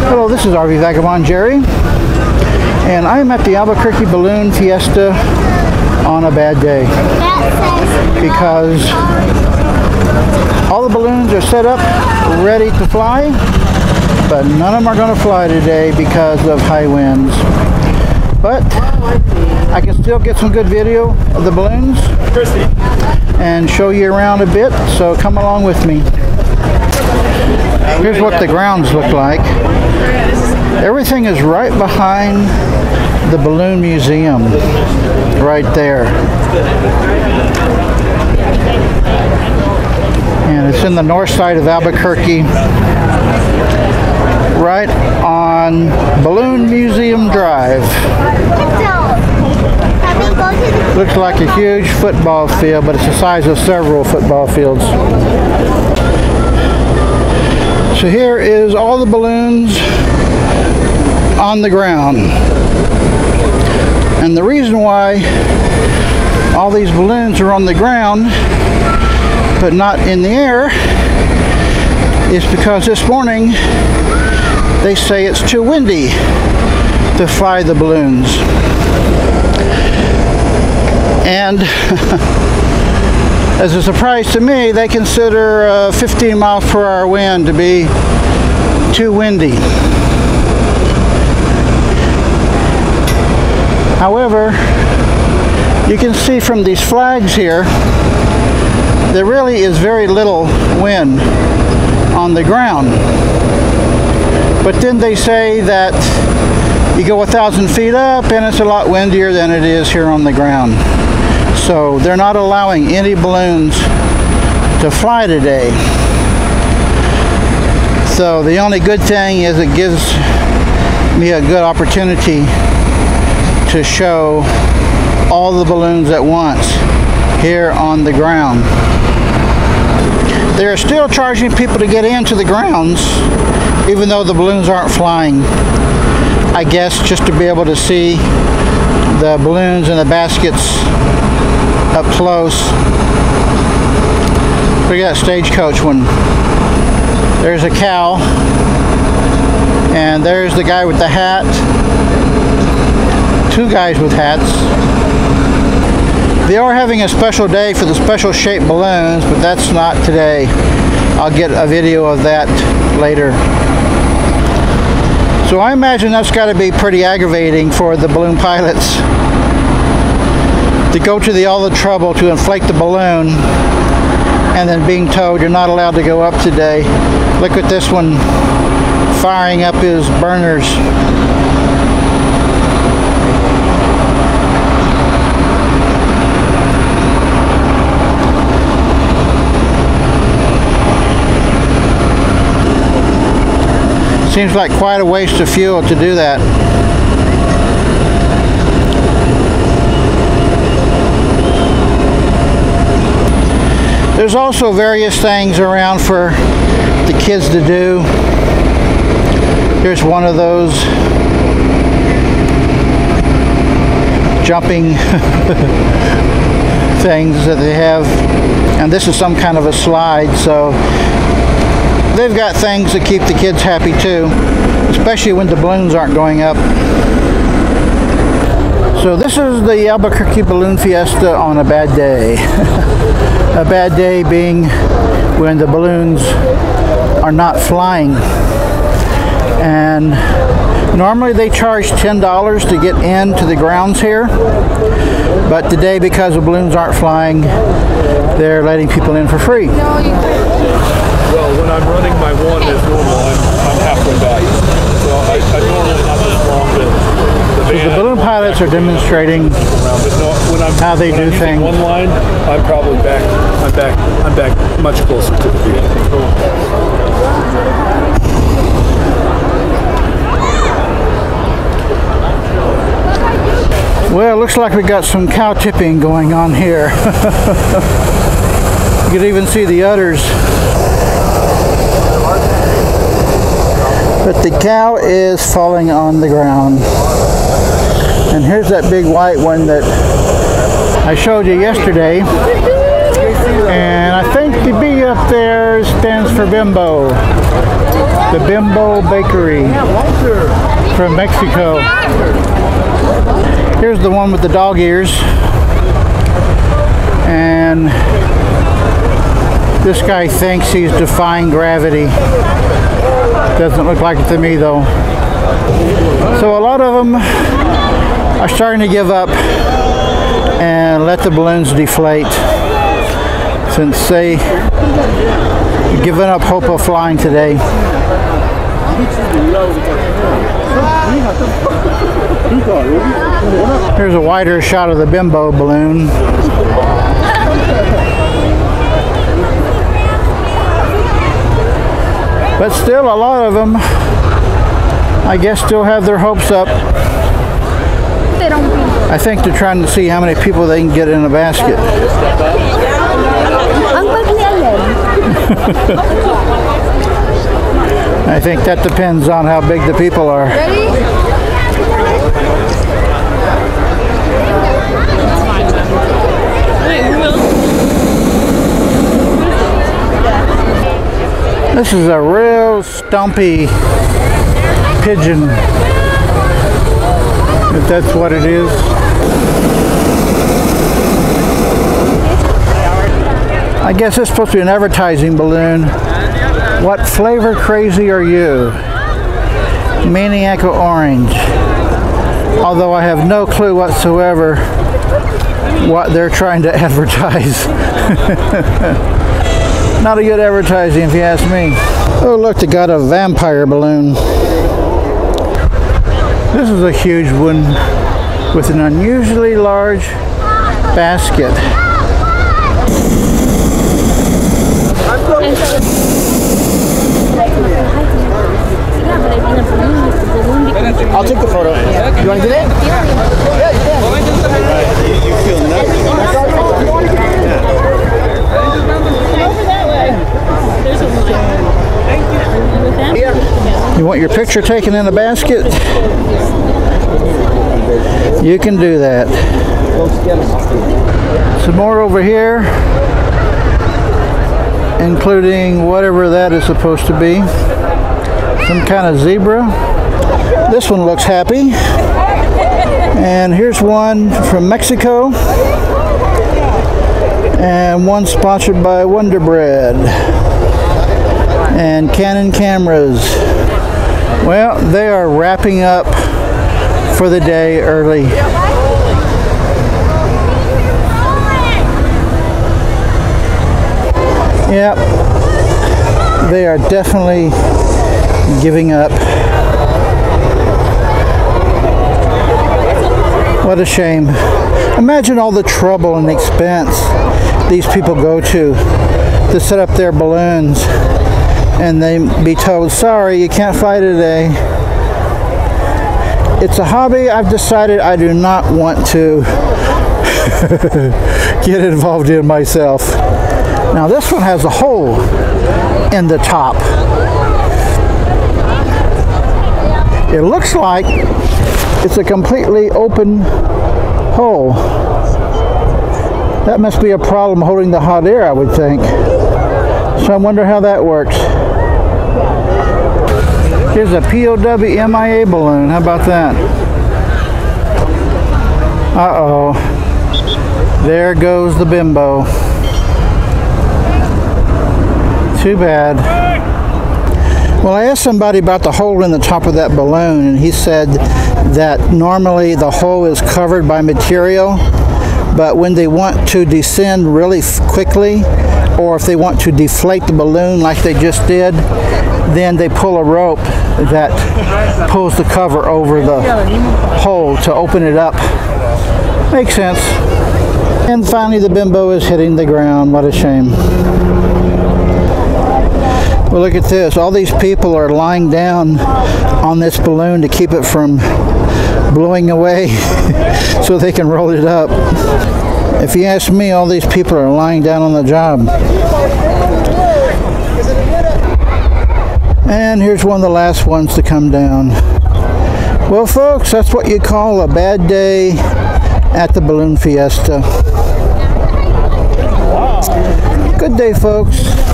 Hello, this is RV Vagabond Jerry, and I'm at the Albuquerque Balloon Fiesta on a bad day because all the balloons are set up, ready to fly, but none of them are going to fly today because of high winds. But I can still get some good video of the balloons and show you around a bit, so come along with me. Here's what the grounds look like. Everything is right behind the balloon museum, right there. And it's in the north side of Albuquerque, right on Balloon Museum Drive. Looks like a huge football field, but it's the size of several football fields. So here is all the balloons on the ground. And the reason why all these balloons are on the ground but not in the air is because this morning they say it's too windy to fly the balloons. And as a surprise to me, they consider 15 miles per hour wind to be too windy. However, you can see from these flags here, there really is very little wind on the ground. But then they say that you go 1,000 feet up and it's a lot windier than it is here on the ground. So they're not allowing any balloons to fly today. So the only good thing is it gives me a good opportunity to show all the balloons at once here on the ground. They're still charging people to get into the grounds even though the balloons aren't flying. I guess just to be able to see the balloons and the baskets up close. We got a stagecoach one. There's a cow, and there's the guy with the hat. Two guys with hats. They are having a special day for the special shaped balloons, but that's not today. I'll get a video of that later. So I imagine that's got to be pretty aggravating for the balloon pilots to go to all the trouble to inflate the balloon and then being told you're not allowed to go up today. Look at this one firing up his burners. Seems like quite a waste of fuel to do that. There's also various things around for the kids to do. Here's one of those jumping things that they have, and this is some kind of a slide, so they've got things to keep the kids happy too, especially when the balloons aren't going up. So this is the Albuquerque Balloon Fiesta on a bad day. A bad day being when the balloons are not flying. And normally they charge $10 to get into the grounds here. But today, because the balloons aren't flying, they're letting people in for free. Well, when I'm running my one as normal, I'm halfway back. So I normally not this long. The balloon pilots are demonstrating how they do things. One line, I'm probably back. I'm back much closer to the vehicle. Well, it looks like we got some cow tipping going on here. You can even see the udders. But the cow is falling on the ground. And here's that big white one that I showed you yesterday. And I think the B up there stands for Bimbo. The Bimbo Bakery from Mexico. Here's the one with the dog ears. And this guy thinks he's defying gravity. Doesn't look like it to me though. So a lot of them are starting to give up and let the balloons deflate, since they've given up hope of flying today. Here's a wider shot of the Bimbo balloon. But still, a lot of them, I guess, still have their hopes up. I think they're trying to see how many people they can get in a basket. I think that depends on how big the people are. This is a real stumpy pigeon, if that's what it is. I guess it's supposed to be an advertising balloon. What flavor crazy are you? Maniacal orange. Although I have no clue whatsoever what they're trying to advertise. Not a good advertising if you ask me. Oh look, they got a vampire balloon. This is a huge one with an unusually large basket. I'll take the photo. You want to get in? Yeah, you can. You feel nothing. Over that way. There's a line. You want your picture taken in a basket? You can do that. Some more over here, including whatever that is supposed to be. Some kind of zebra. This one looks happy. And here's one from Mexico. And one sponsored by Wonder Bread. And Canon cameras. Well, they are wrapping up for the day early. Yep, they are definitely giving up. What a shame. Imagine all the trouble and expense these people go to set up their balloons, and they be told, sorry, you can't fly today. It's a hobby I've decided I do not want to get involved in myself. Now this one has a hole in the top. It looks like it's a completely open hole. That must be a problem holding the hot air, I would think. So I wonder how that works. Here's a POW MIA balloon. How about that? Uh-oh. There goes the Bimbo. Too bad. Well, I asked somebody about the hole in the top of that balloon, and he said that normally the hole is covered by material, but when they want to descend really quickly, or if they want to deflate the balloon like they just did, then they pull a rope that pulls the cover over the hole to open it up. Makes sense. And finally the Bimbo is hitting the ground. What a shame. Well, look at this. All these people are lying down on this balloon to keep it from blowing away so they can roll it up. If you ask me, all these people are lying down on the job. And here's one of the last ones to come down. Well, folks, that's what you call a bad day at the balloon fiesta. Good day, folks.